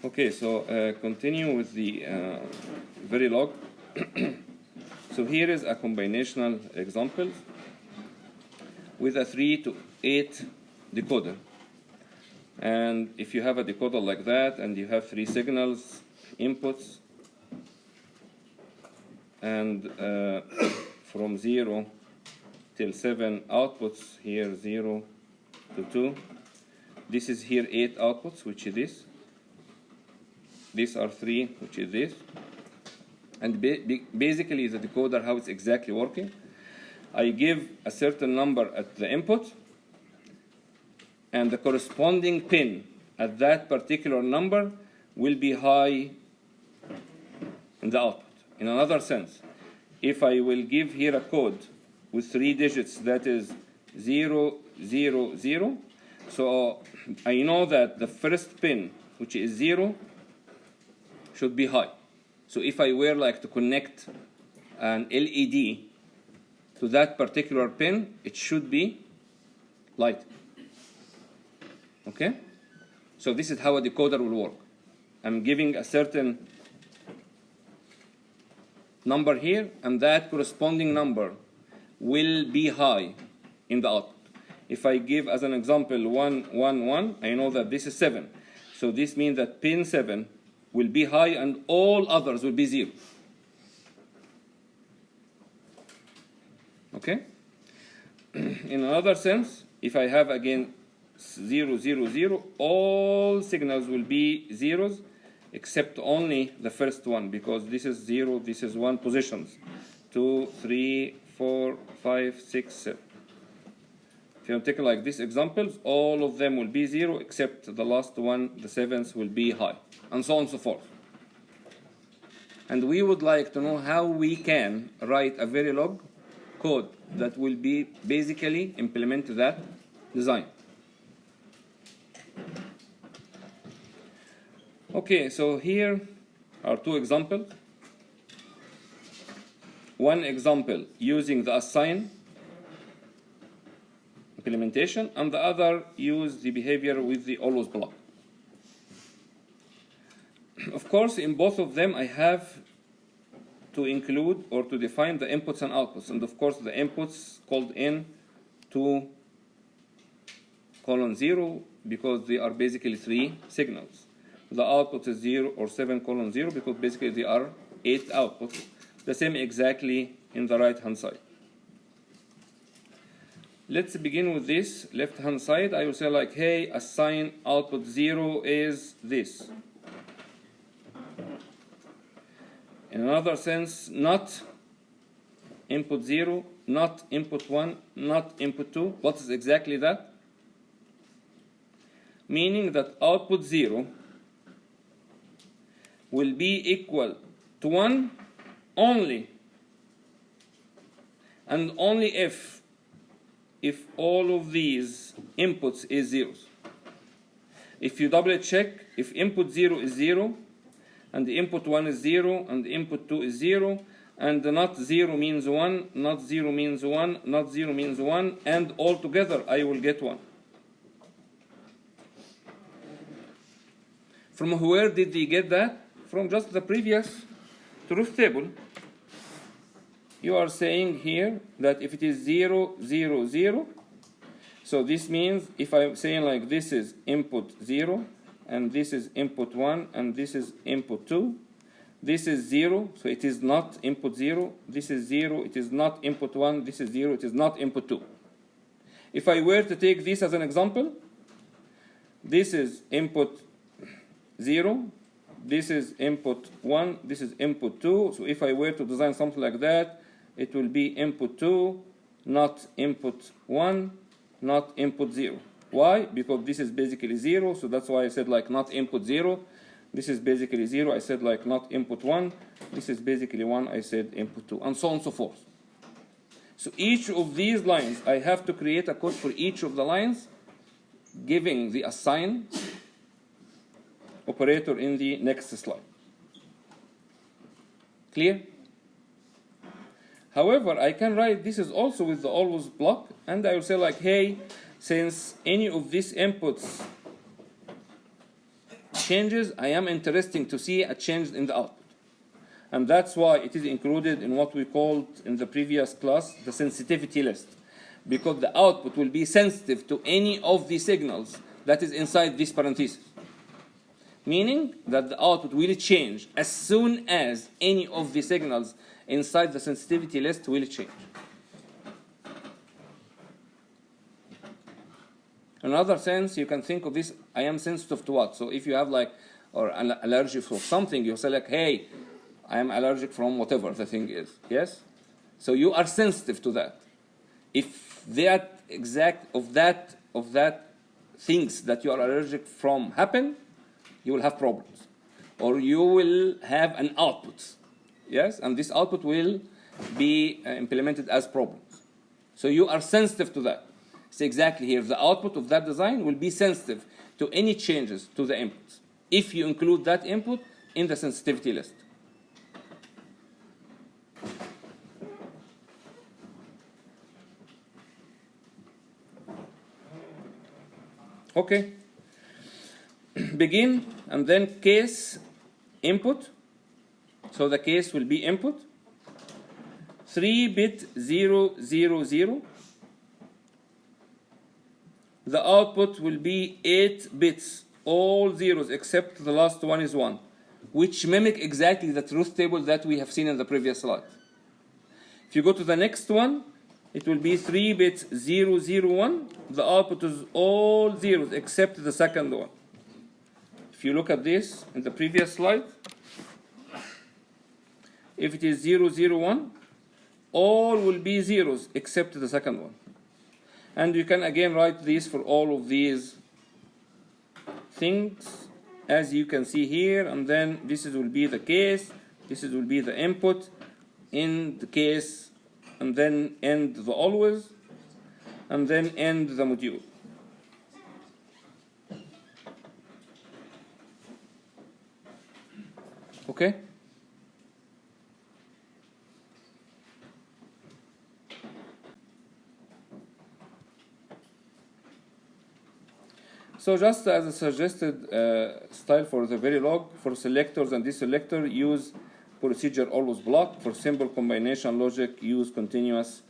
Okay, so continue with the Verilog. So here is a combinational example with a 3 to 8 decoder. And if you have a decoder like that and you have 3 signals, inputs, and from 0 till 7 outputs, here 0 to 2. This is here 8 outputs, which is this. These are 3, which is this. And basically the decoder, how it's exactly working. I give a certain number at the input, and the corresponding pin at that particular number will be high in the output. In another sense, if I will give here a code with 3 digits, that is 0, 0, 0, so I know that the first pin, which is 0, should be high. So if I were like to connect an LED to that particular pin, it should be light. Okay? So this is how a decoder will work. I'm giving a certain number here, and that corresponding number will be high in the output. If I give as an example 1, 1, 1, I know that this is 7. So this means that pin 7 will be high and all others will be 0. Okay? In another sense, if I have again 0, 0, 0, all signals will be zeros except only the first one, because this is 0, this is 1 positions. 2, 3, 4, 5, 6, 7. If you take like these examples, all of them will be 0 except the last one, the 7th, will be high, and so on and so forth. And we would like to know how we can write a Verilog code that will be basically implement that design. Okay, so here are 2 examples. One example using the assign implementation, and the other use the behavior with the always block. Of course, in both of them, I have to include or to define the inputs and outputs. And of course, the inputs called in 2 colon 0 because they are basically 3 signals. The output is 0 or 7 colon 0 because basically they are 8 outputs. The same exactly in the right hand side. Let's begin with this left hand side. I will say like, hey, assign output 0 is this. In another sense, not input 0, not input 1, not input 2. What is exactly that? Meaning that output 0 will be equal to 1 only, and only if all of these inputs is zeros. If you double check, if input 0 is 0, and the input 1 is 0, and the input 2 is 0, and the not 0 means 1, not 0 means 1, not 0 means 1, and all together I will get 1. From where did we get that? From just the previous truth table. You are saying here that if it is 0, 0, 0, so this means if I'm saying like this is input 0, and this is input 1, and this is input 2, this is 0, so it is not input 0, this is 0, it is not input 1, this is 0, it is not input 2. If I were to take this as an example, this is input 0, this is input 1, this is input 2, so if I were to design something like that, it will be input 2, not input 1, not input 0. Why? Because this is basically 0, so that's why I said like not input 0. This is basically 0, I said like not input 1. This is basically 1, I said input 2, and so on and so forth. So each of these lines, I have to create a code for each of the lines, giving the assign operator in the next slide. Clear? However, I can write this is also with the always block, and I will say like, hey, since any of these inputs changes, I am interested to see a change in the output. And that's why it is included in what we called in the previous class the sensitivity list. Because the output will be sensitive to any of the signals that is inside this parenthesis. Meaning that the output will change as soon as any of the signals inside the sensitivity list will change. Another sense, you can think of this, I am sensitive to what? So if you have like, or an allergy for something, you say like, hey, I am allergic from whatever the thing is, yes? So you are sensitive to that. If that exact, of that things that you are allergic from happen, you will have problems. Or you will have an output, yes? And this output will be implemented as problems. So you are sensitive to that. So exactly here, the output of that design will be sensitive to any changes to the inputs if you include that input in the sensitivity list. Okay. Begin and then case input. So the case will be input 3-bit 0, 0, 0. The output will be 8 bits, all zeros except the last one is 1, which mimic exactly the truth table that we have seen in the previous slide. If you go to the next one, it will be 3 bits 0, 0, 1. The output is all zeros except the second one. If you look at this in the previous slide, if it is 0, 0, 1, all will be zeros except the second one. And you can again write this for all of these things as you can see here, and then this will be the case, this will be the input in the case, and then end the always, and then end the module. Okay? So just as a suggested style for the Verilog, for selectors and deselector, use procedure always block. For simple combination logic, use continuous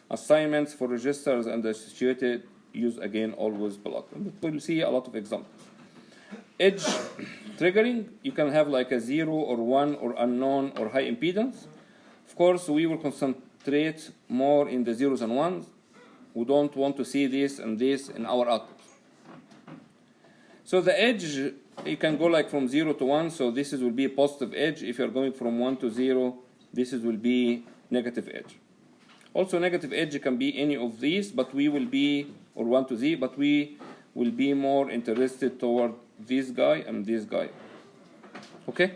assignments. For registers and associated, use again always block. And we'll see a lot of examples. Edge triggering, you can have like a 0 or 1 or unknown or high impedance. Of course, we will concentrate more in the zeros and ones. We don't want to see this and this in our output. So the edge, you can go like from 0 to 1, so this will be a positive edge. If you're going from 1 to 0, this will be negative edge. Also negative edge can be any of these, but we will be, or 1 to z, but we will be more interested toward this guy and this guy. Okay?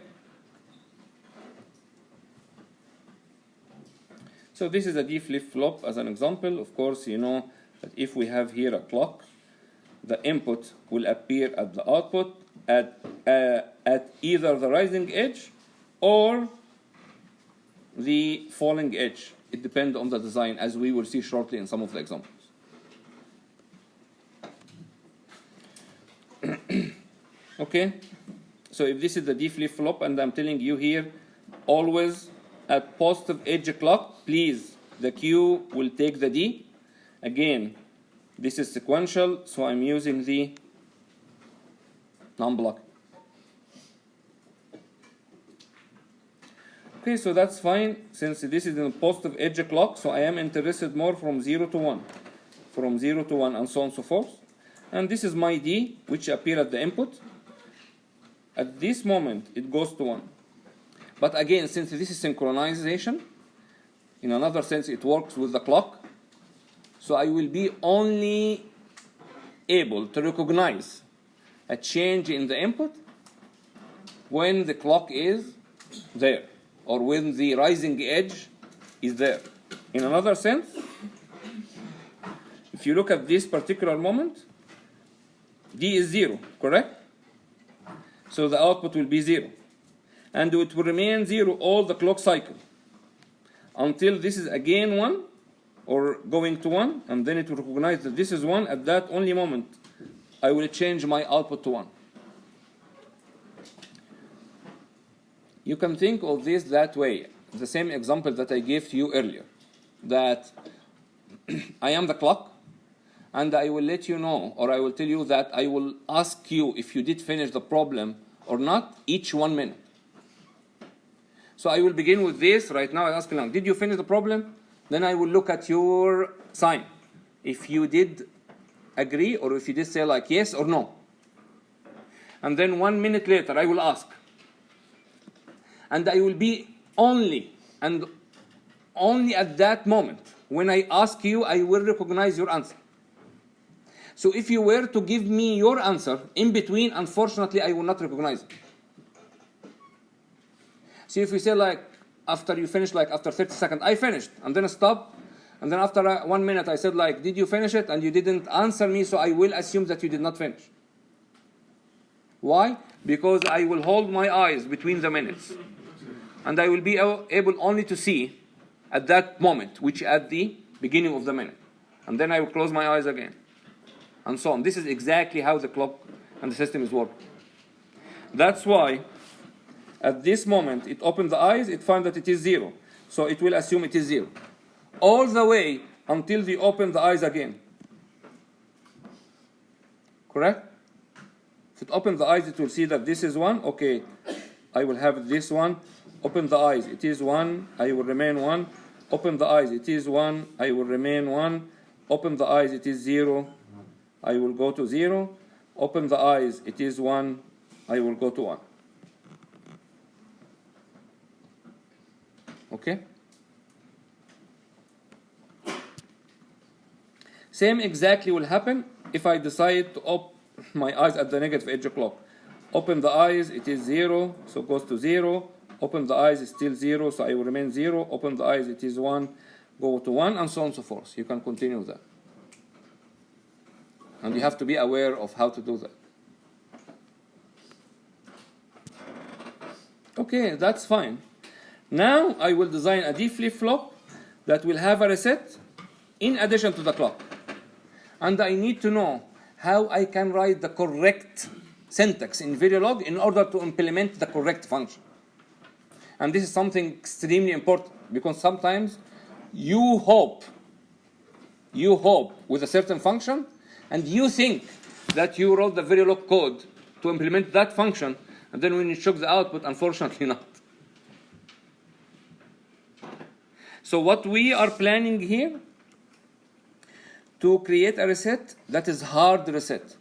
So this is a D flip-flop as an example. Of course, you know that if we have here a clock, the input will appear at the output at either the rising edge or the falling edge. It depends on the design, as we will see shortly in some of the examples. Okay, so if this is the D flip-flop and I'm telling you here, always at positive edge clock, please, the Q will take the D. Again, this is sequential, so I'm using the non-block. Okay, so that's fine, since this is in positive edge clock, so I am interested more from 0 to 1. From 0 to 1 and so on and so forth. And this is my D, which appear at the input. At this moment, it goes to 1. But again, since this is synchronization, in another sense, it works with the clock. So I will be only able to recognize a change in the input when the clock is there, or when the rising edge is there. In another sense, if you look at this particular moment, D is 0, correct? So the output will be 0. And it will remain 0 all the clock cycle until this is again 1, or going to 1, and then it will recognize that this is 1. At that only moment, I will change my output to 1. you can think of this that way. The same example that I gave to you earlier. That I am the clock, and I will let you know, or I will tell you that I will ask you if you did finish the problem or not each 1 minute. So I will begin with this right now. I ask you now, did you finish the problem? Then I will look at your sign. If you did agree, or if you did say like yes or no. And then 1 minute later, I will ask. And I will be only at that moment, when I ask you, I will recognize your answer. So if you were to give me your answer in between, unfortunately, I will not recognize it. So if you say like, after you finish, like after 30 seconds, I finished, and then I stop, and then after 1 minute, I said like, did you finish it? And you didn't answer me, so I will assume that you did not finish. Why? Because I will hold my eyes between the minutes. And I will be able only to see at that moment, which at the beginning of the minute. And then I will close my eyes again. And so on. This is exactly how the clock and the system is working. That's why at this moment it opens the eyes, it finds that it is 0. So it will assume it is 0. All the way until they open the eyes again. Correct? If it opens the eyes, it will see that this is 1. Okay, I will have this one. Open the eyes, it is 1. I will remain 1. Open the eyes, it is 1. I will remain 1. Open the eyes, it is 0. I will go to 0. Open the eyes, it is 1. I will go to 1. Okay? Same exactly will happen if I decide to open my eyes at the negative edge clock. Open the eyes, it is 0, so it goes to 0. Open the eyes, it's still 0, so I will remain 0. Open the eyes, it is 1, go to 1, and so on and so forth. You can continue that. And you have to be aware of how to do that. Okay, that's fine. Now I will design a D flip-flop that will have a reset in addition to the clock. And I need to know how I can write the correct syntax in Verilog in order to implement the correct function. And this is something extremely important, because sometimes you hope with a certain function, and you think that you wrote the Verilog code to implement that function, and then when you check the output, unfortunately not. So what we are planning here, to create a reset that is hard reset.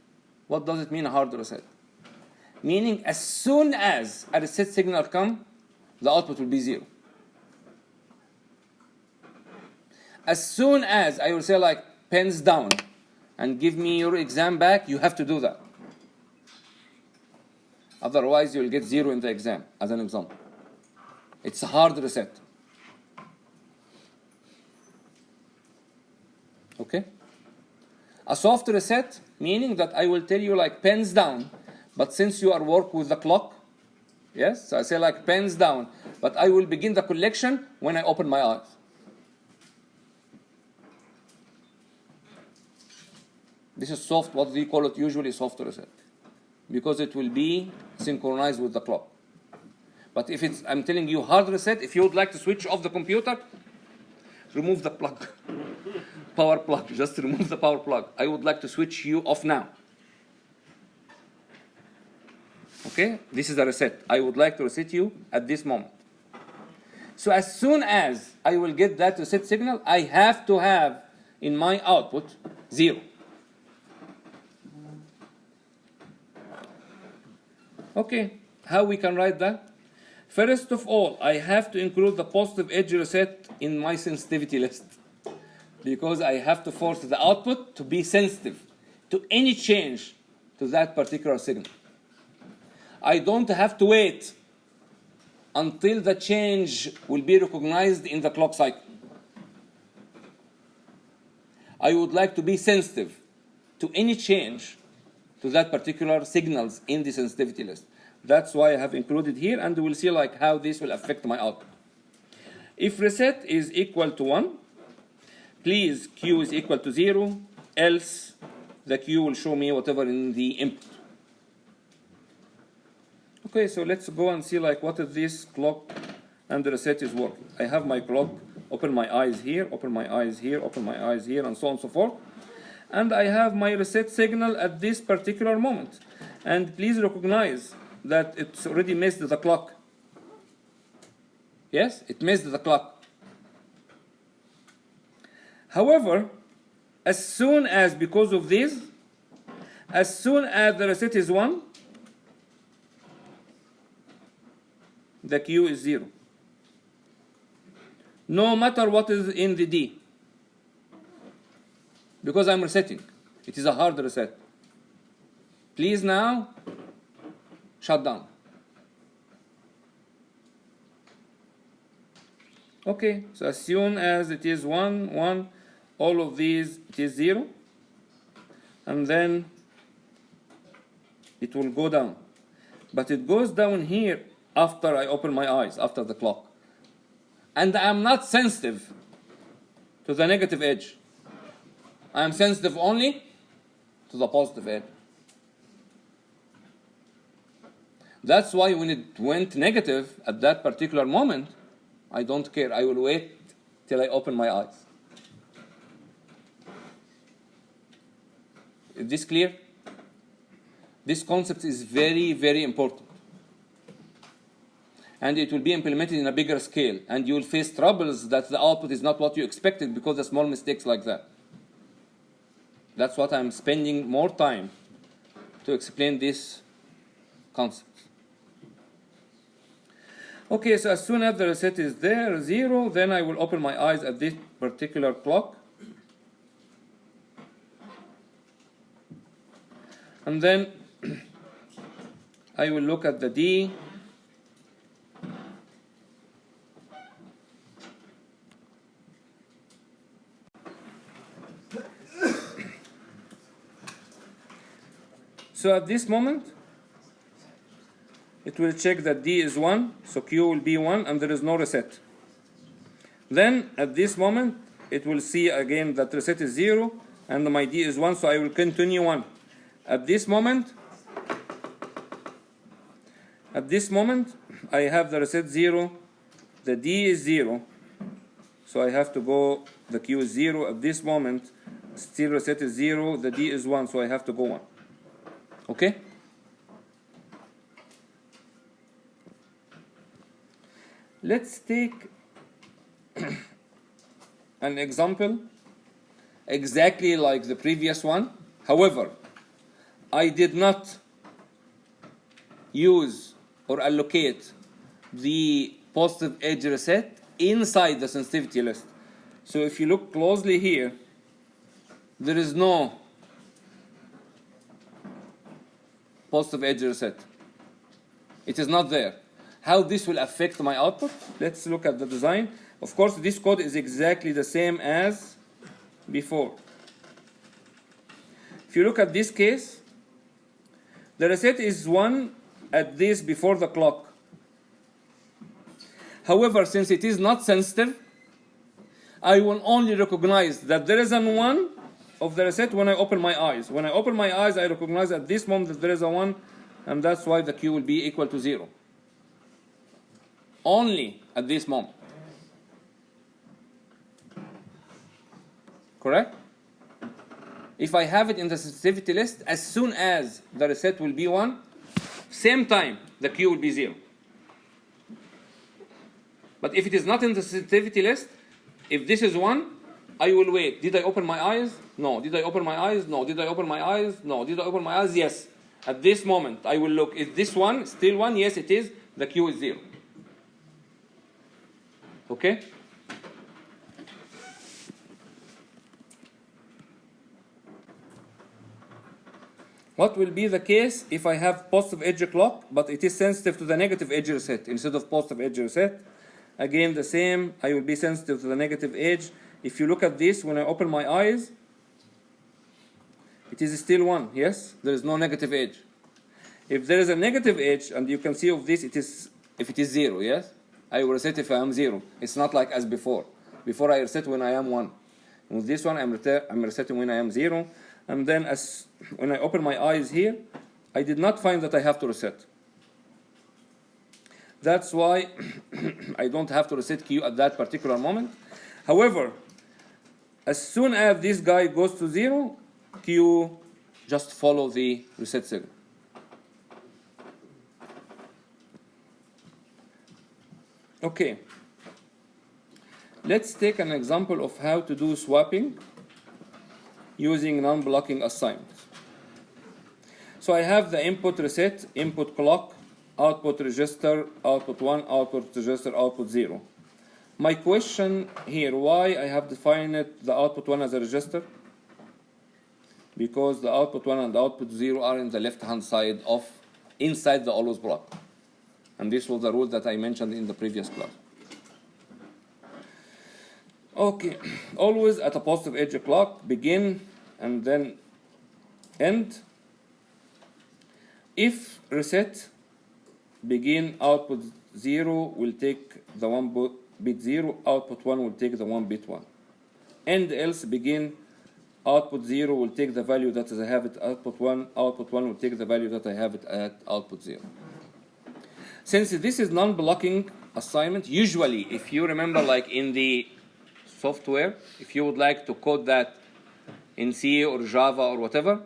What does it mean, a hard reset? Meaning as soon as a reset signal comes, the output will be 0. As soon as I will say like pens down and give me your exam back, you have to do that. Otherwise you will get 0 in the exam, as an example. It's a hard reset. Okay? A soft reset, meaning that I will tell you like pens down, but since you are working with the clock, yes, so I say like pens down, but I will begin the collection when I open my eyes. This is soft, what we call it usually soft reset, because it will be synchronized with the clock. But if it's, I'm telling you hard reset, if you would like to switch off the computer, remove the plug. Power plug, just remove the power plug. I would like to switch you off now. Okay, this is a reset. I would like to reset you at this moment. So as soon as I will get that reset signal, I have to have in my output 0. Okay, how we can write that? First of all, I have to include the positive edge reset in my sensitivity list, because I have to force the output to be sensitive to any change to that particular signal. I don't have to wait until the change will be recognized in the clock cycle. I would like to be sensitive to any change to that particular signals in the sensitivity list. That's why I have included here, and we'll see like how this will affect my output. If reset is equal to 1, please Q is equal to 0, else the Q will show me whatever in the input. Okay, so let's go and see like what is this clock and the reset is working. I have my clock, open my eyes here, open my eyes here, open my eyes here, and so on and so forth. And I have my reset signal at this particular moment. And please recognize that it's already missed the clock. Yes, it missed the clock. However, as soon as, because of this, as soon as the reset is 1, the Q is 0. No matter what is in the D. Because I'm resetting. It is a hard reset. Please now shut down. Okay, so as soon as it is 1, 1, all of these, it is 0. And then it will go down. But it goes down here after I open my eyes, after the clock. And I am not sensitive to the negative edge. I am sensitive only to the positive edge. That's why when it went negative at that particular moment, I don't care. I will wait till I open my eyes. Is this clear? This concept is very, very important. And it will be implemented in a bigger scale. And you will face troubles that the output is not what you expected because of small mistakes like that. That's what I'm spending more time to explain this concept. Okay, so as soon as the reset is there, 0, then I will open my eyes at this particular clock. And then I will look at the D. So at this moment, it will check that D is 1, so Q will be 1, and there is no reset. Then, at this moment, it will see again that reset is 0, and my D is 1, so I will continue 1. At this moment, I have the reset 0, the D is 0, so I have to go, the Q is 0. At this moment, still reset is 0, the D is 1, so I have to go 1. Okay? Let's take an example exactly like the previous one. However, I did not use or allocate the positive edge reset inside the sensitivity list. So if you look closely here, there is no positive edge reset. It is not there. How this will affect my output? Let's look at the design. Of course, this code is exactly the same as before. If you look at this case, the reset is 1 at this before the clock. However, since it is not sensitive, I will only recognize that there is a 1 of the reset when I open my eyes. When I open my eyes, I recognize at this moment that there is a 1, and that's why the Q will be equal to 0. Only at this moment. Correct? If I have it in the sensitivity list, as soon as the reset will be 1, same time the Q will be 0. But if it is not in the sensitivity list, if this is 1, I will wait. Did I open my eyes? No. Did I open my eyes? No. Did I open my eyes? No. Did I open my eyes? Yes. At this moment, I will look. Is this 1 still 1? Yes, it is. The Q is 0. Okay? What will be the case if I have positive edge clock, but it is sensitive to the negative edge reset instead of positive edge reset? Again, the same. I will be sensitive to the negative edge. If you look at this, when I open my eyes, it is still 1. Yes? There is no negative edge. If there is a negative edge, and you can see of this, it is if it is 0, yes? I will reset if I am 0. It's not like as before. Before I reset when I am 1. With this one, I'm resetting when I am 0. And then when I open my eyes here, I did not find that I have to reset. That's why I don't have to reset Q at that particular moment. However, as soon as this guy goes to 0, Q just follow the reset signal. Okay. Let's take an example of how to do swapping using non-blocking assignments. So I have the input reset, input clock, output register, output 1, output register, output 0. My question here, why I have defined the output 1 as a register? Because the output 1 and the output 0 are in the left-hand side of inside the always block. And this was the rule that I mentioned in the previous class. Okay, always at a positive edge clock, begin and then end. If reset begin output 0 will take the 1 bit 0, output 1 will take the 1 bit 1. End else begin output 0 will take the value that I have at output 1 will take the value that I have it at output 0. Since this is non-blocking assignment, usually if you remember like in the software, if you would like to code that in C or Java or whatever,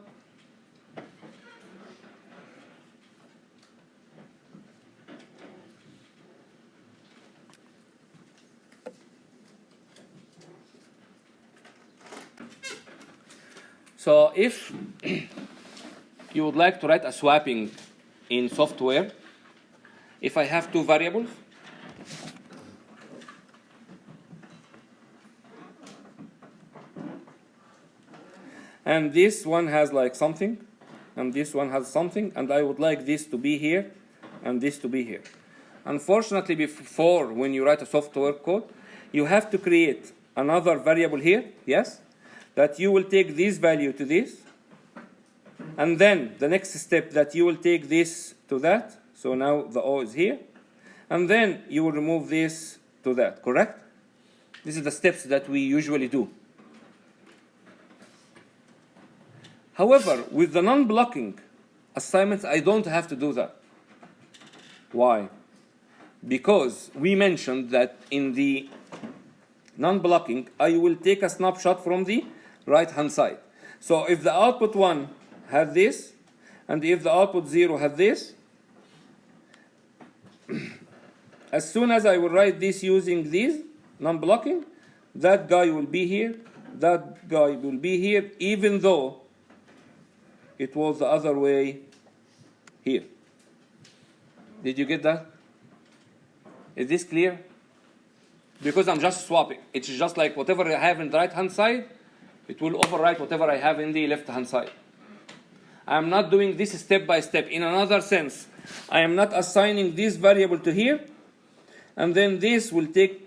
so if you would like to write a swapping in software, if I have two variables, and this one has like something, and this one has something, and I would like this to be here, and this to be here. Unfortunately, before, when you write a software code, you have to create another variable here, yes, that you will take this value to this, and then the next step that you will take this to that, so now the O is here, and then you will remove this to that, correct? This is the steps that we usually do. However, with the non-blocking assignments, I don't have to do that. Why? Because we mentioned that in the non-blocking, I will take a snapshot from the right-hand side. So if the output 1 has this, and if the output 0 has this, as soon as I will write this using this non-blocking, that guy will be here, that guy will be here, even though it was the other way here. Did you get that? Is this clear? Because I'm just swapping. It's just like whatever I have in the right-hand side, it will overwrite whatever I have in the left-hand side. I'm not doing this step by step. In another sense, I am not assigning this variable to here, and then this will take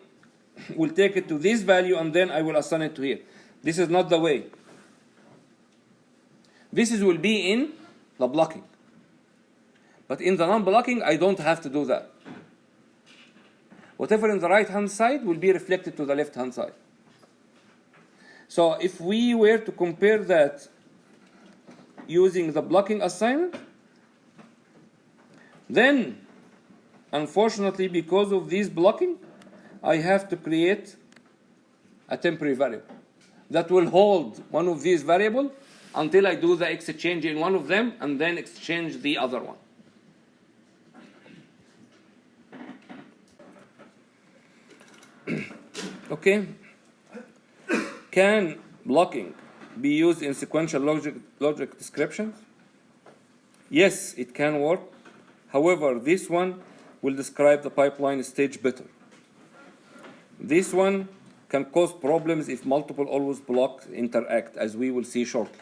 it to this value, and then I will assign it to here. This is not the way. This will be in the blocking. But in the non-blocking, I don't have to do that. Whatever in the right-hand side will be reflected to the left-hand side. So if we were to compare that using the blocking assignment, then, unfortunately, because of this blocking, I have to create a temporary variable that will hold one of these variables until I do the exchange in one of them and then exchange the other one. Okay? Can blocking be used in sequential logic descriptions? Yes, it can work. However, this one will describe the pipeline stage better. This one can cause problems if multiple always blocks interact, as we will see shortly.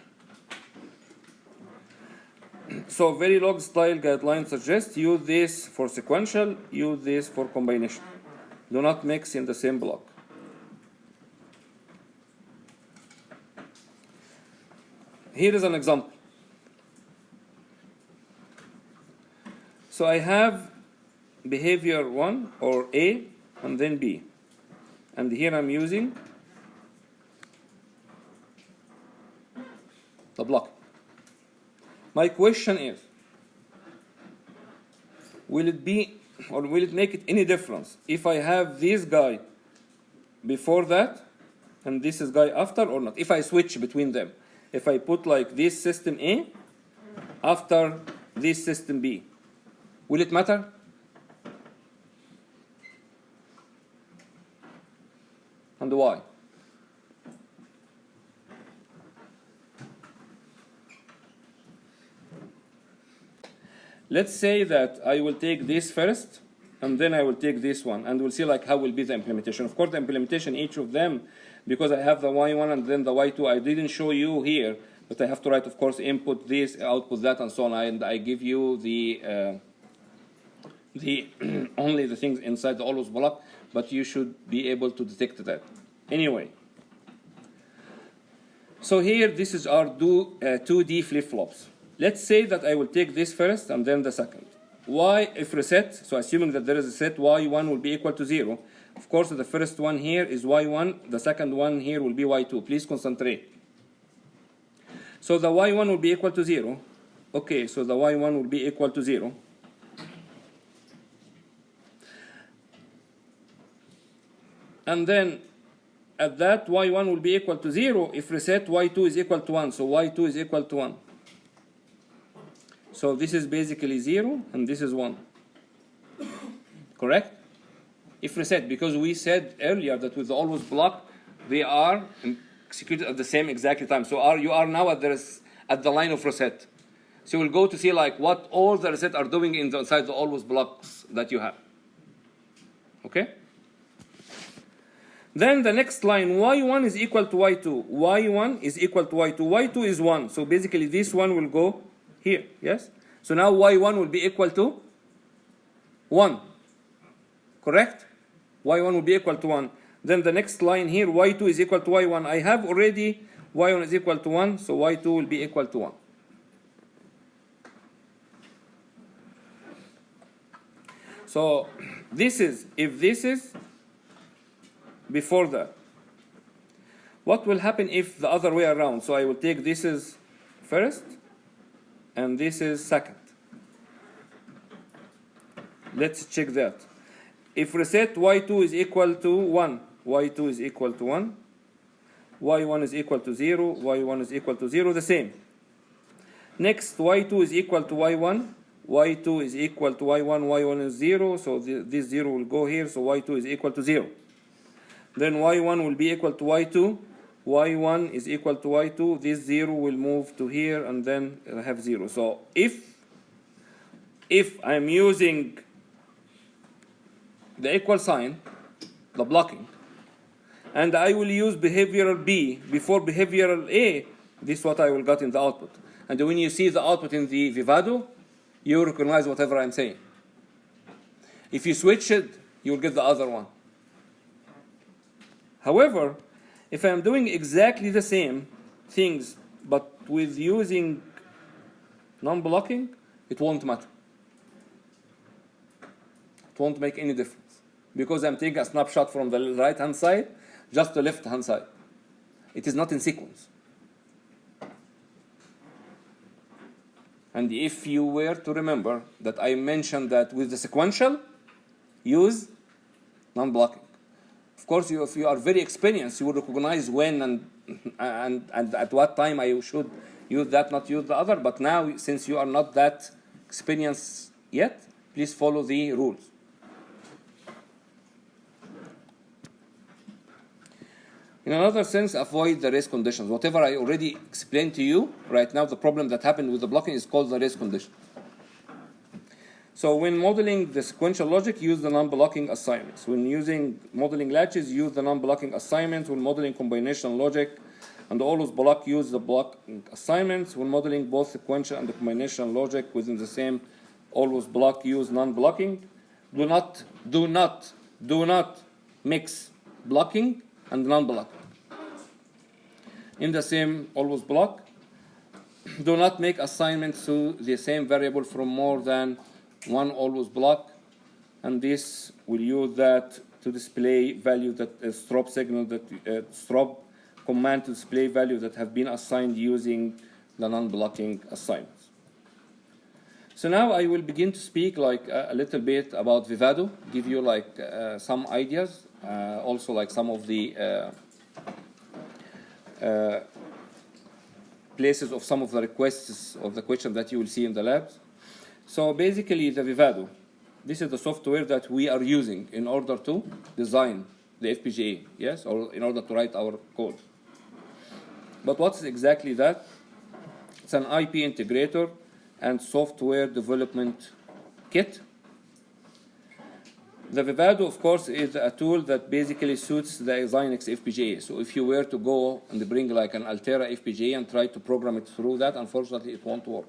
So Verilog style guidelines suggest use this for sequential, use this for combination. Do not mix in the same block. Here is an example. So I have behavior 1 or A and then B. And here I'm using the block. My question is, will it be or will it make it any difference if I have this guy before that and this is guy after or not? If I switch between them, if I put like this system A after this system B, will it matter? And why? Let's say that I will take this first and then I will take this one, and we'll see like how will be the implementation. Of course, the implementation, each of them, because I have the y1 and then the y2, I didn't show you here, but I have to write, of course, input this, output that, and so on. And I give you the only the things inside the always block, but you should be able to detect that. Anyway, so here this is our 2D flip-flops. Let's say that I will take this first and then the second. Y if reset, so assuming that there is a set, y1 will be equal to 0. Of course, the first one here is y1, the second one here will be y2. Please concentrate. So the y1 will be equal to 0. Okay, so the y1 will be equal to 0. And then at that, y1 will be equal to 0 if reset y2 is equal to 1. So y2 is equal to 1. So this is basically 0 and this is 1. Correct? If reset, because we said earlier that with the always block, they are executed at the same exact time. So you are now at the line of reset. So we'll go to see like what all the reset are doing inside the always blocks that you have. Okay? Then the next line, y1 is equal to y2. y1 is equal to y2. y2 is 1. So basically this one will go here, yes? So now y1 will be equal to 1. Correct? y1 will be equal to 1. Then the next line here, y2 is equal to y1. I have already y1 is equal to 1, so y2 will be equal to 1. So this is, if this is before that, what will happen if the other way around? So I will take this is first and this is second. Let's check that. If reset y2 is equal to 1, y2 is equal to 1, y1 is equal to 0, y1 is equal to 0, the same. Next, y2 is equal to y1, y2 is equal to y1, y1 is 0, so this 0 will go here, so y2 is equal to 0. Then y1 will be equal to y2, y1 is equal to y2, this 0 will move to here and then I have 0. So if I'm using the equal sign, the blocking, and I will use behavioral B before behavioral A, this is what I will get in the output. And when you see the output in the Vivado, you recognize whatever I'm saying. If you switch it, you will get the other one. However, if I'm doing exactly the same things, but with using non-blocking, it won't matter. It won't make any difference. Because I'm taking a snapshot from the right-hand side, just the left-hand side. It is not in sequence. And if you were to remember that I mentioned that with the sequential, use non-blocking. Of course, if you are very experienced, you will recognize when and at what time I should use that, not use the other. But now, since you are not that experienced yet, please follow the rules. In another sense, avoid the race conditions. Whatever I already explained to you, right now the problem that happened with the blocking is called the race condition. So when modeling the sequential logic, use the non-blocking assignments. When using modeling latches, use the non-blocking assignments. When modeling combinational logic and always block, use the blocking assignments. When modeling both sequential and the combinational logic within the same always block, use non-blocking. Do not mix blocking and non-blocking in the same always block. Do not make assignments to the same variable from more than one always block, and this will use that to display value that strop signal that strop command to display value that have been assigned using the non-blocking assignments. So now I will begin to speak like a little bit about Vivado, give you like some ideas, also like some of the places of some of the requests of the question that you will see in the labs. So basically the Vivado, this is the software that we are using in order to design the FPGA, yes, or in order to write our code. But what's exactly that? It's an IP integrator and software development kit. The Vivado, of course, is a tool that basically suits the Xilinx FPGA. So if you were to go and bring like an Altera FPGA and try to program it through that, unfortunately it won't work.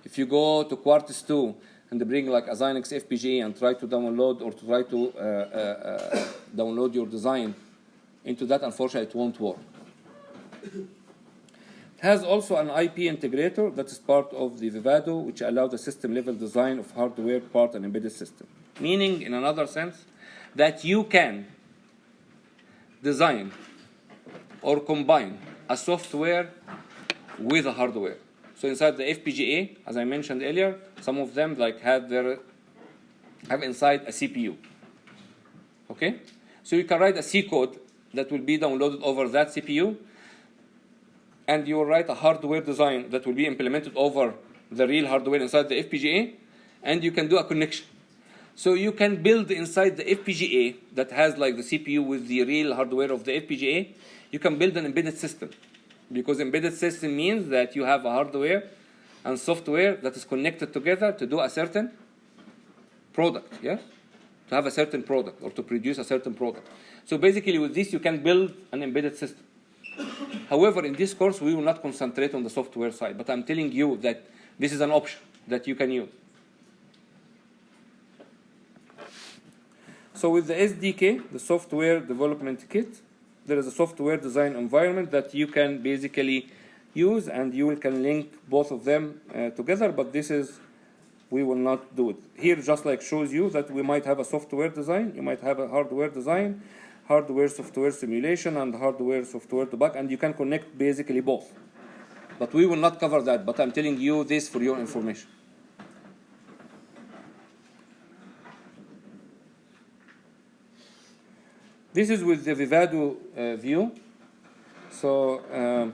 If you go to Quartus 2 and bring like a Xilinx FPGA and try to download or to try to download your design into that, unfortunately it won't work. It has also an IP integrator that is part of the Vivado, which allows the system level design of hardware, part, and embedded system. Meaning, in another sense, that you can design or combine a software with a hardware. So inside the FPGA, as I mentioned earlier, some of them like have inside a CPU. Okay? So you can write a C code that will be downloaded over that CPU, and you will write a hardware design that will be implemented over the real hardware inside the FPGA, and you can do a connection. So you can build inside the FPGA that has like the CPU with the real hardware of the FPGA, you can build an embedded system. Because embedded system means that you have a hardware and software that is connected together to do a certain product, yes? To have a certain product or to produce a certain product. So basically with this you can build an embedded system. However, in this course we will not concentrate on the software side, but I'm telling you that this is an option that you can use. So with the SDK, the software development kit, there is a software design environment that you can basically use, and you can link both of them together, but we will not do it. Here just like shows you that we might have a software design, you might have a hardware design, hardware software simulation, and hardware software debug, and you can connect basically both. But we will not cover that, but I'm telling you this for your information. This is with the Vivado view. So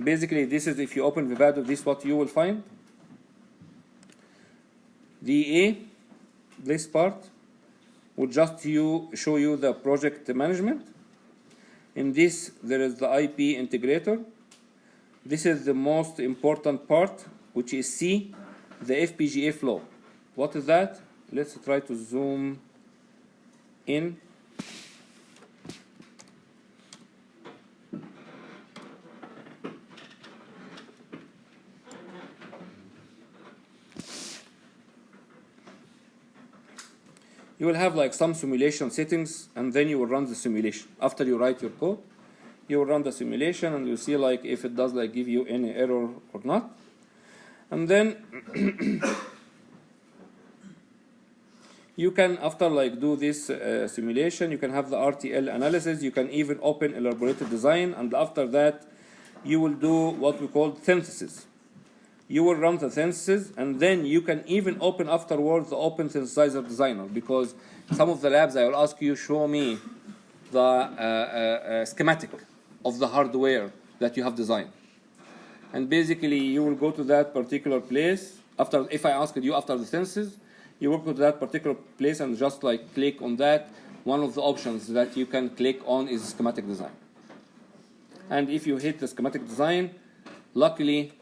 basically this is, if you open Vivado, this is what you will find. This part will just show you the project management. In this there is the IP integrator. This is the most important part, which is C, the FPGA flow. What is that? Let's try to zoom in. You will have like some simulation settings, and then you will run the simulation. After you write your code, you will run the simulation, and you'll see like if it does like give you any error or not. And then you can, after like do this simulation, you can have the RTL analysis. You can even open elaborated design, and after that you will do what we call synthesis. You will run the synthesis, and then you can even open afterwards the open synthesizer designer, because some of the labs I will ask you, show me the schematic of the hardware that you have designed. And basically you will go to that particular place. If I asked you after the synthesis, you will go to that particular place and just like click on that. One of the options that you can click on is schematic design. And if you hit the schematic design, luckily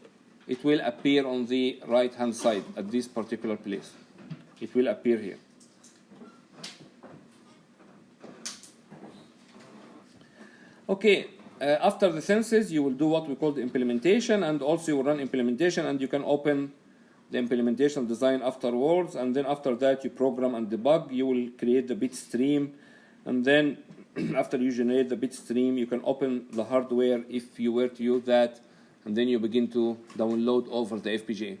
it will appear on the right hand side at this particular place. It will appear here. Okay, after the synthesis you will do what we call the implementation, and also you will run implementation, and you can open the implementation design afterwards, and then after that you program and debug. You will create the bit stream, and then after you generate the bit stream you can open the hardware if you were to use that, and then you begin to download over the FPGA.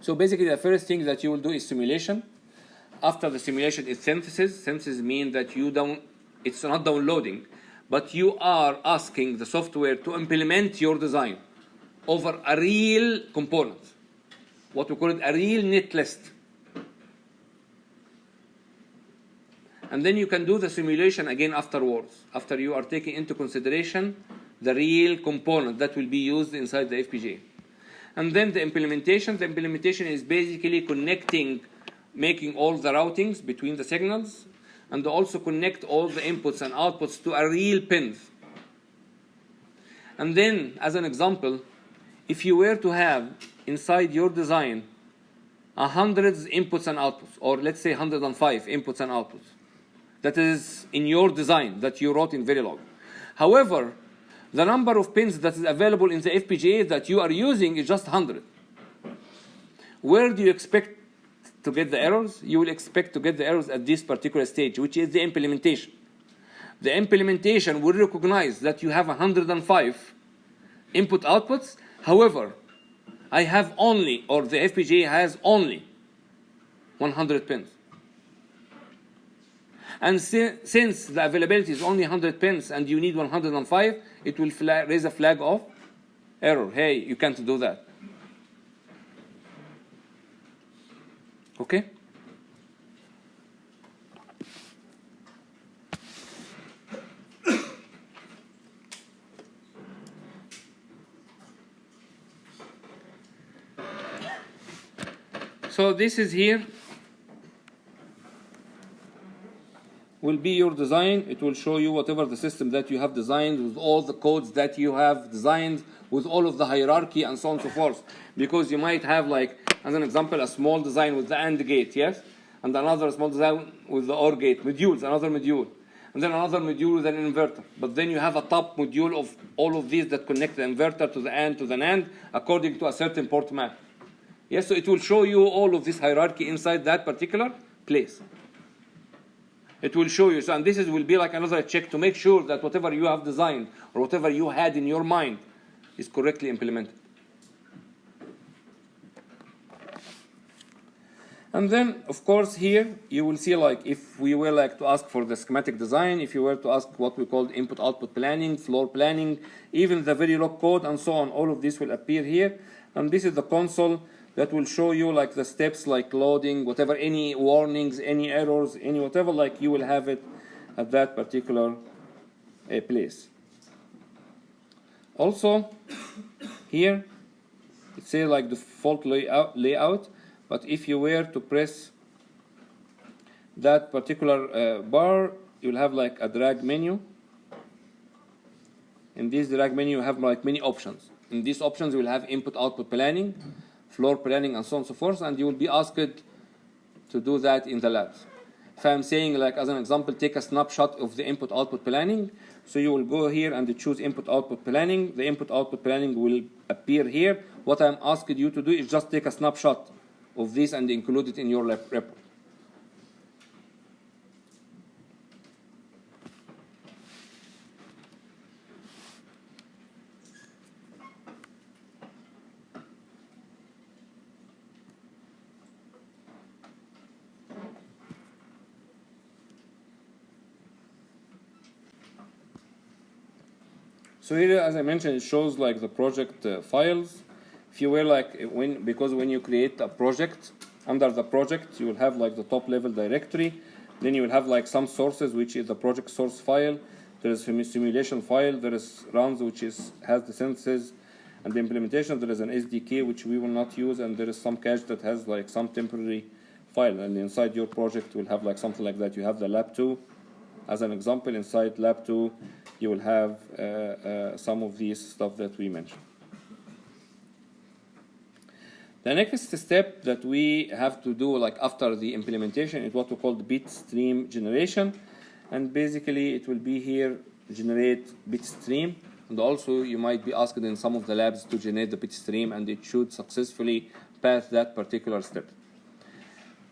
So basically the first thing that you will do is simulation. After the simulation is synthesis. Synthesis means that it's not downloading, but you are asking the software to implement your design over a real component. what we call it a real net list. And then you can do the simulation again afterwards, after you are taking into consideration the real component that will be used inside the FPGA. And then the implementation is basically connecting, making all the routings between the signals, and also connect all the inputs and outputs to a real pins. And then, as an example, if you were to have inside your design 100 inputs and outputs, or let's say 105 inputs and outputs, that is in your design that you wrote in Verilog. However, the number of pins that is available in the FPGA that you are using is just 100. Where do you expect to get the errors? You will expect to get the errors at this particular stage, which is the implementation. The implementation will recognize that you have 105 input outputs. However, I have only, or the FPGA has only 100 pins. And since the availability is only 100 pins and you need 105, it will raise a flag of error. Hey, you can't do that. Okay? So this is here will be your design. It will show you whatever the system that you have designed with all the codes that you have designed with all of the hierarchy and so on and so forth. Because you might have, like, as an example, a small design with the AND gate, yes? And another small design with the OR gate, modules, another module. And then another module with an inverter. But then you have a top module of all of these that connect the inverter to the AND to the NAND according to a certain port map. Yes, so it will show you all of this hierarchy inside that particular place. It will show you. So, and this will be like another check to make sure that whatever you have designed or whatever you had in your mind is correctly implemented. And then, of course, here you will see, like, if we were like to ask for the schematic design, if you were to ask what we call input-output planning, floor planning, even the Verilog code and so on, all of this will appear here. And this is the console that will show you, like, the steps, like loading, whatever, any warnings, any errors, any whatever, like, you will have it at that particular place. Also, here it says like default layout, but if you were to press that particular bar, you'll have like a drag menu. In this drag menu, you have like many options. In these options, you will have input-output planning, floor planning, and so on and so forth, and you will be asked to do that in the labs. If I'm saying, like, as an example, take a snapshot of the input-output planning, so you will go here and choose input-output planning. The input-output planning will appear here. What I'm asking you to do is just take a snapshot of this and include it in your report. So here, as I mentioned, it shows like the project files. If you were like, because when you create a project, under the project, you will have like the top level directory. Then you will have like some sources, which is the project source file. There is a simulation file. There is runs, which has the synthesis and the implementation. There is an SDK, which we will not use. And there is some cache that has like some temporary file. And inside your project, will have like something like that. You have the lab 2. As an example, inside lab 2, you will have some of these stuff that we mentioned. The next step that we have to do, like after the implementation, is what we call the bit stream generation. And basically, it will be here, generate bit stream. And also, you might be asked in some of the labs to generate the bit stream, and it should successfully pass that particular step.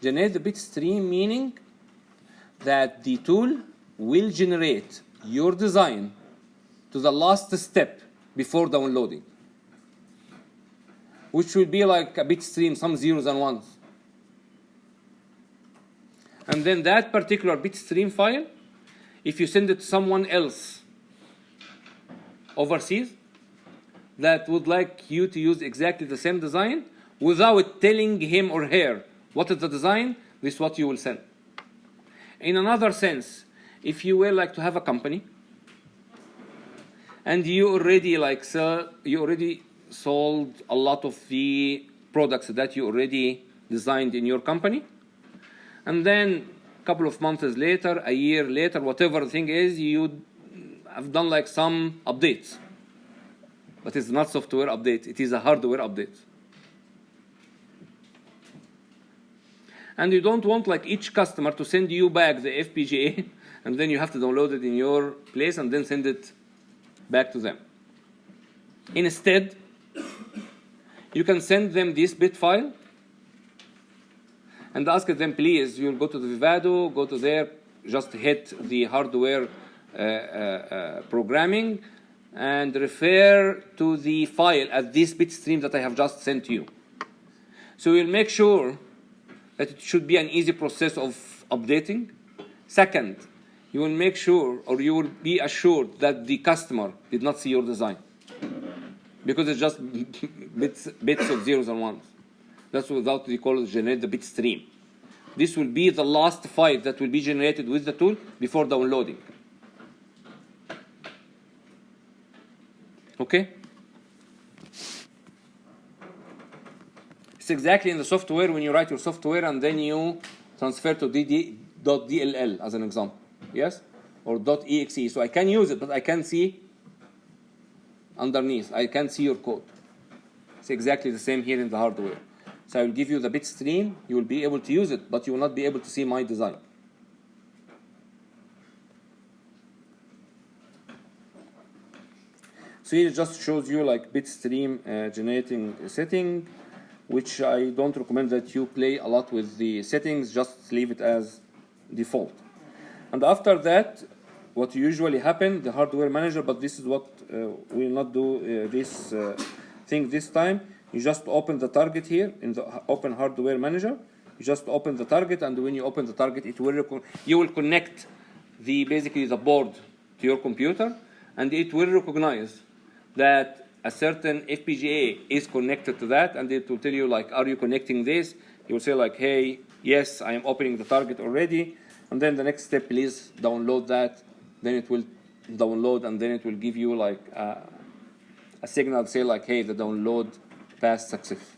Generate the bit stream, meaning that the tool will generate your design to the last step before downloading, which will be like a bit stream, some zeros and ones. And then that particular bit stream file, if you send it to someone else overseas that would like you to use exactly the same design, without telling him or her what is the design, this is what you will send. In another sense, if you were like to have a company and you already sold a lot of the products that you already designed in your company, and then a couple of months later, a year later, whatever the thing is, you have done like some updates. But it's not software update, it is a hardware update. And you don't want like each customer to send you back the FPGA and then you have to download it in your place and then send it back to them. Instead, you can send them this bit file and ask them, please, you'll go to the Vivado, go to there, just hit the hardware programming and refer to the file as this bit stream that I have just sent you. So we'll make sure that it should be an easy process of updating. Second, you will make sure, or you will be assured that the customer did not see your design, because it's just bits of zeros and ones. That's without we call it generate the bit stream. This will be the last file that will be generated with the tool before downloading. Okay? It's exactly in the software when you write your software and then you transfer to .dll as an example, yes? Or .exe. So I can use it, but I can't see underneath. I can't see your code. It's exactly the same here in the hardware. So I will give you the bit stream. You will be able to use it, but you will not be able to see my design. So here it just shows you like bit stream generating setting, which I don't recommend that you play a lot with the settings, just leave it as default. And after that, what usually happens, the hardware manager, but this is what we will not do this thing this time. You just open the target here in the open hardware manager. You just open the target, and when you open the target, it will you will connect basically the board to your computer, and it will recognize that a certain FPGA is connected to that, and it will tell you like, are you connecting this? You will say like, hey, yes, I am opening the target already, and then the next step, please download that. Then it will download, and then it will give you like a signal, say like, hey, the download passed successfully.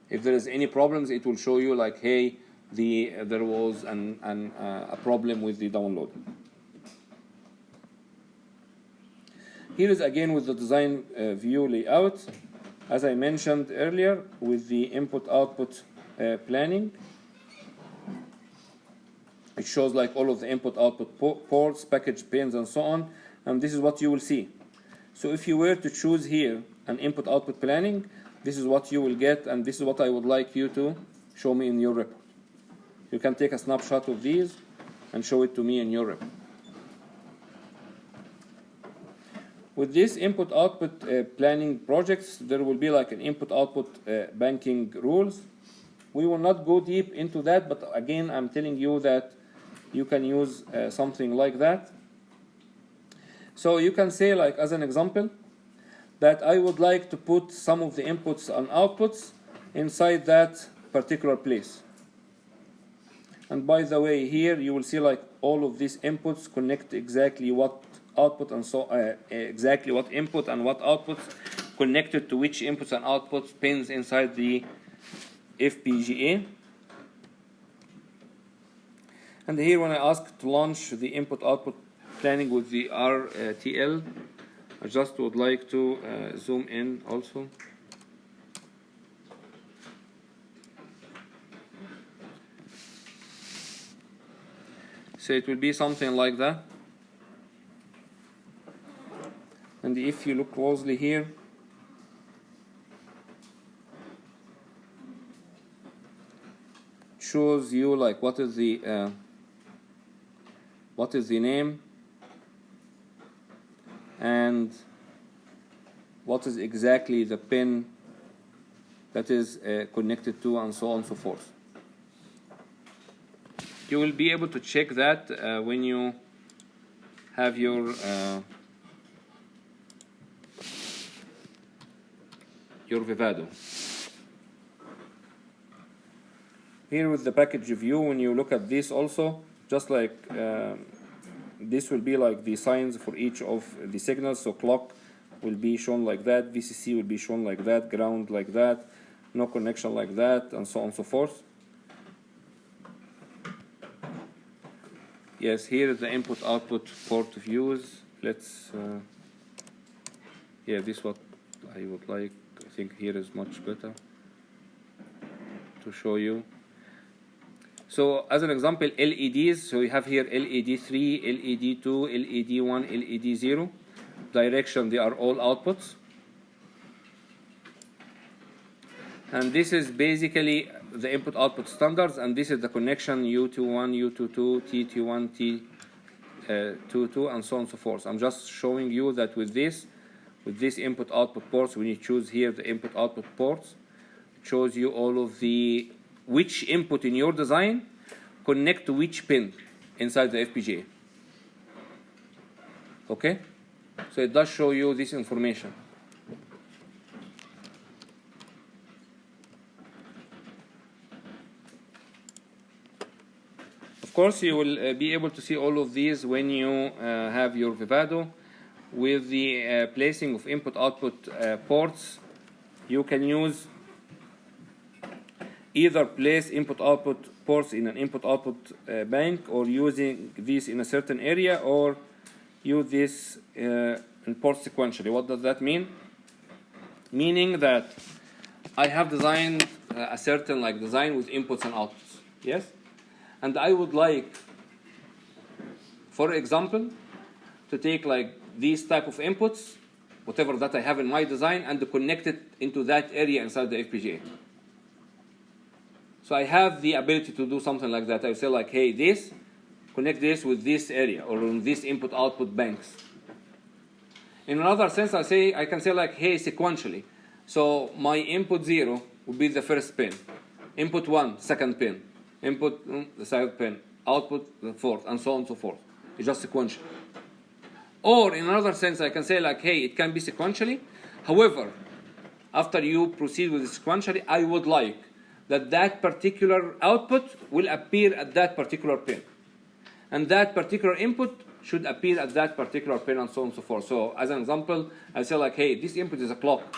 If there is any problems, it will show you like, hey, there was a problem with the download. Here is again with the design view layout, as I mentioned earlier, with the input-output planning. It shows like all of the input-output ports, package pins, and so on, and this is what you will see. So if you were to choose here an input-output planning, this is what you will get, and this is what I would like you to show me in your report. You can take a snapshot of these and show it to me in your report. With this input-output planning projects, there will be like an input-output banking rules. We will not go deep into that, but again, I'm telling you that you can use something like that. So you can say, like as an example, that I would like to put some of the inputs and outputs inside that particular place. And by the way, here you will see like all of these inputs connect exactly what output and so exactly what input and what outputs connected to which inputs and outputs pins inside the FPGA. And here when I ask to launch the input-output planning with the RTL, I just would like to zoom in also. So it will be something like that. And if you look closely here, it shows you like what is the name and what is exactly the pin that is connected to, and so on and so forth. You will be able to check that when you have your Vivado. here with the package view, when you look at this also, just like this will be like the signs for each of the signals. So clock will be shown like that, VCC will be shown like that, ground like that, no connection like that, and so on and so forth. Yes, here is the input-output port views. Let's, yeah, this is what I would like. I think here is much better to show you. So as an example, LEDs, so we have here LED 3, LED 2, LED 1, LED 0. Direction, they are all outputs. And this is basically the input-output standards, and this is the connection U21, U22, T21, T22, and so on and so forth. I'm just showing you that with this input-output ports, when you choose here the input-output ports, it shows you all of the which input in your design connect to which pin inside the FPGA. Okay? So it does show you this information. Of course, you will be able to see all of these when you have your Vivado. With the placing of input-output ports, you can use either place input-output ports in an input-output bank, or using these in a certain area, or use this in port sequentially. What does that mean? Meaning that I have designed a certain design with inputs and outputs. Yes? And I would like, for example, to take these type of inputs, whatever that I have in my design, and to connect it into that area inside the FPGA. So I have the ability to do something like that. I say hey, this, connect this with this area, or on this input-output banks. In another sense, I can say hey, sequentially. So my input 0 would be the first pin. Input 1, second pin. Input, the third pin. Output, the fourth, and so on and so forth. It's just sequential. Or in another sense, I can say hey, it can be sequentially. However, after you proceed with it sequentially, I would like that particular output will appear at that particular pin. And that particular input should appear at that particular pin, and so on and so forth. So as an example, I say hey, this input is a clock.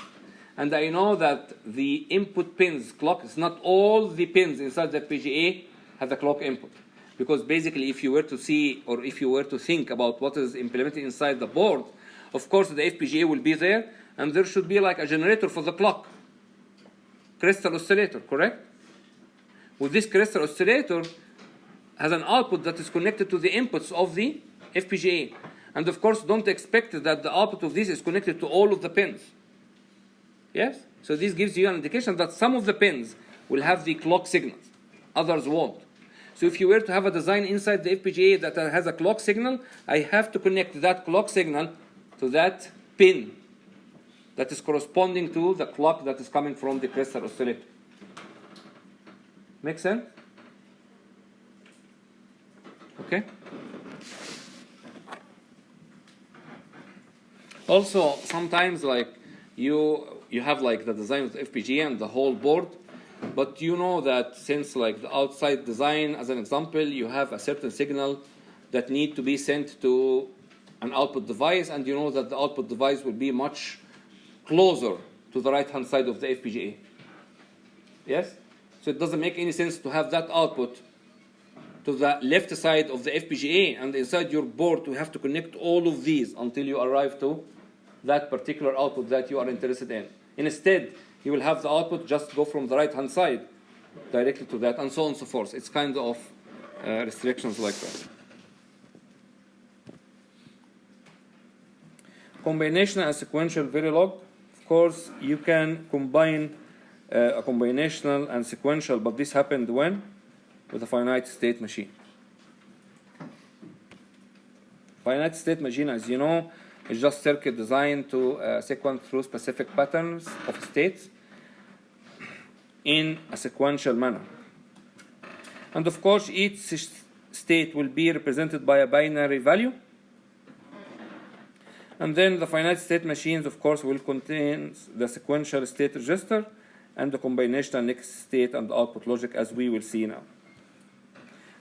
And I know that the input pins clock is not all the pins inside the FPGA have the clock input. Because basically, if you were to see, or if you were to think about what is implemented inside the board, of course the FPGA will be there, and there should be a generator for the clock. Crystal oscillator, correct? With this crystal oscillator has an output that is connected to the inputs of the FPGA. And of course, don't expect that the output of this is connected to all of the pins. Yes? So this gives you an indication that some of the pins will have the clock signals, others won't. So if you were to have a design inside the FPGA that has a clock signal, I have to connect that clock signal to that pin that is corresponding to the clock that is coming from the crystal oscillator. Make sense? Okay? Also, sometimes you have the design of the FPGA and the whole board, but you know that since the outside design, as an example, you have a certain signal that need to be sent to an output device, and you know that the output device will be much closer to the right-hand side of the FPGA. Yes? So it doesn't make any sense to have that output to the left side of the FPGA, and inside your board to have to connect all of these until you arrive to that particular output that you are interested in. Instead, you will have the output just go from the right-hand side directly to that, and so on and so forth. It's kind of restrictions like that. Combinational and sequential Verilog. Of course, you can combine a combinational and sequential, but this happened when? With a finite state machine. Finite state machine, as you know, is just circuit designed to sequence through specific patterns of states in a sequential manner. And of course, each state will be represented by a binary value. And then the finite state machines, of course, will contain the sequential state register and the combinational next state and output logic, as we will see now.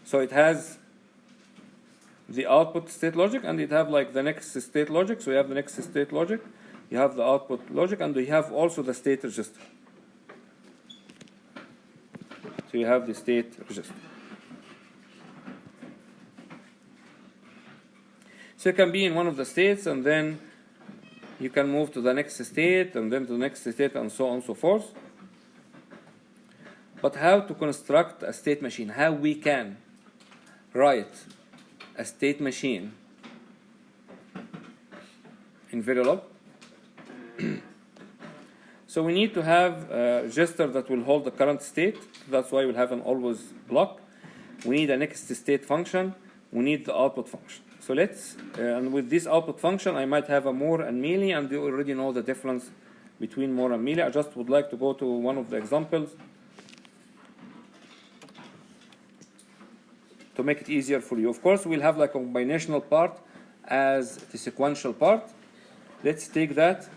So it has the output state logic, and it have like the next state logic. So you have the next state logic, you have the output logic, and you have also the state register. So you have the state register. So you can be in one of the states, and then you can move to the next state, and then to the next state, and so on and so forth. But how to construct a state machine? How we can write a state machine in Verilog? So we need to have a register that will hold the current state. That's why we'll have an always block. We need a next state function. We need the output function. So let's, and with this output function, I might have a more and mealy, and you already know the difference between more and mealy. I just would like to go to one of the examples to make it easier for you. Of course, we'll have like a combinational part as the sequential part. Let's take that.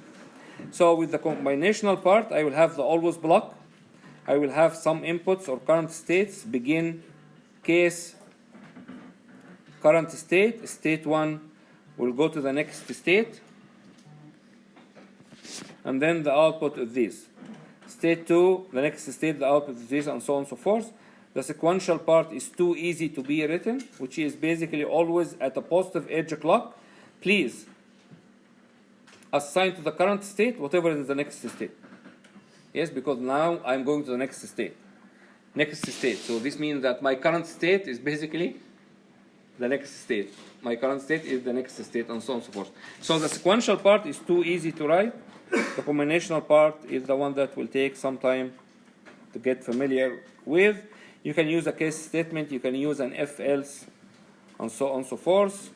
So with the combinational part, I will have the always block. I will have some inputs or current states, begin, case, current state, state 1 will go to the next state, and then the output is this. State 2, the next state, the output is this, and so on and so forth. The sequential part is too easy to be written, which is basically always at a positive edge clock. Please assign to the current state whatever is the next state. Yes, because now I'm going to the next state. Next state. So this means that my current state is basically the next state. My current state is the next state, and so on and so forth. So the sequential part is too easy to write. The combinational part is the one that will take some time to get familiar with. You can use a case statement, you can use an if else, and so on and so forth.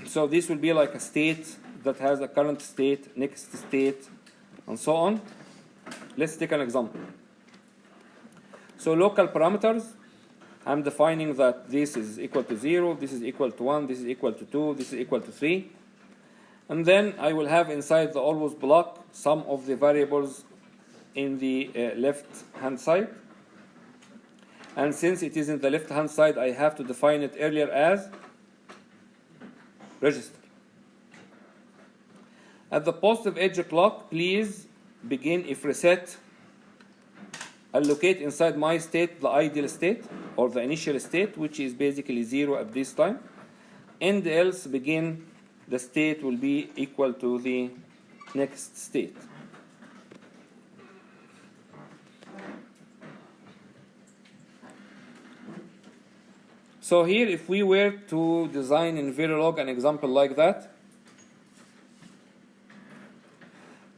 So this will be like a state that has a current state, next state, and so on. Let's take an example. So local parameters, I'm defining that this is equal to 0, this is equal to 1, this is equal to 2, this is equal to 3. And then I will have inside the always block some of the variables in the left hand side. And since it is in the left hand side, I have to define it earlier as register. At the positive edge clock, please begin if reset. Allocate inside my state the ideal state or the initial state, which is basically 0 at this time. End else begin, the state will be equal to the next state. So here, if we were to design in Verilog an example like that,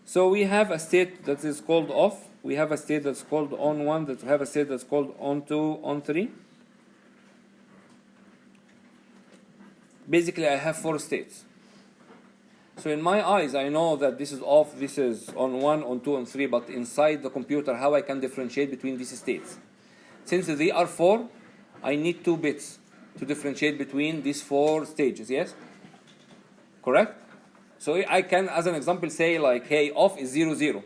so we have a state that is called off. We have a state that's called on 1, that have a state that's called on 2, on 3. Basically, I have 4 states. So in my eyes, I know that this is off, this is on 1, on 2, on 3, but inside the computer, how I can differentiate between these states? Since they are 4, I need 2 bits to differentiate between these 4 stages, yes? Correct? So I can, as an example, say like, hey, off is 0, 0.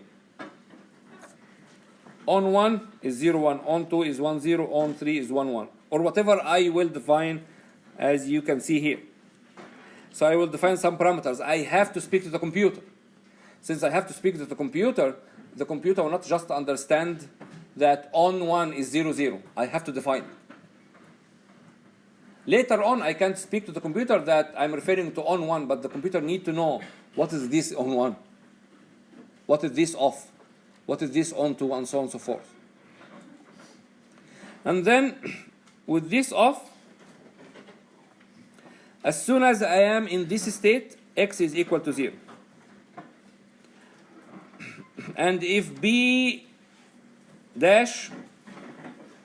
On 1 is 0, 1. On 2 is 1, 0. On 3 is 1, 1. Or whatever I will define, as you can see here. So I will define some parameters. I have to speak to the computer. Since I have to speak to the computer will not just understand that on 1 is 0, 0. I have to define it. Later on, I can speak to the computer that I'm referring to on 1, but the computer need to know what is this on 1, what is this off, what is this on 2, and so on and so forth. And then, with this off, as soon as I am in this state, x is equal to 0. And if b dash,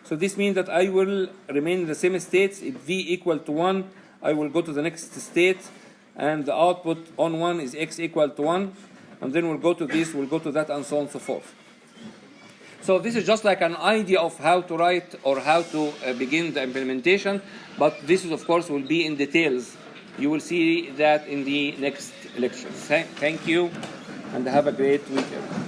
so this means that I will remain in the same states. If v equal to 1, I will go to the next state, and the output on 1 is x equal to 1, and then we'll go to this, we'll go to that, and so on and so forth. So this is just like an idea of how to write or how to begin the implementation, but this is, of course, will be in details. You will see that in the next lectures. Thank you, and have a great weekend.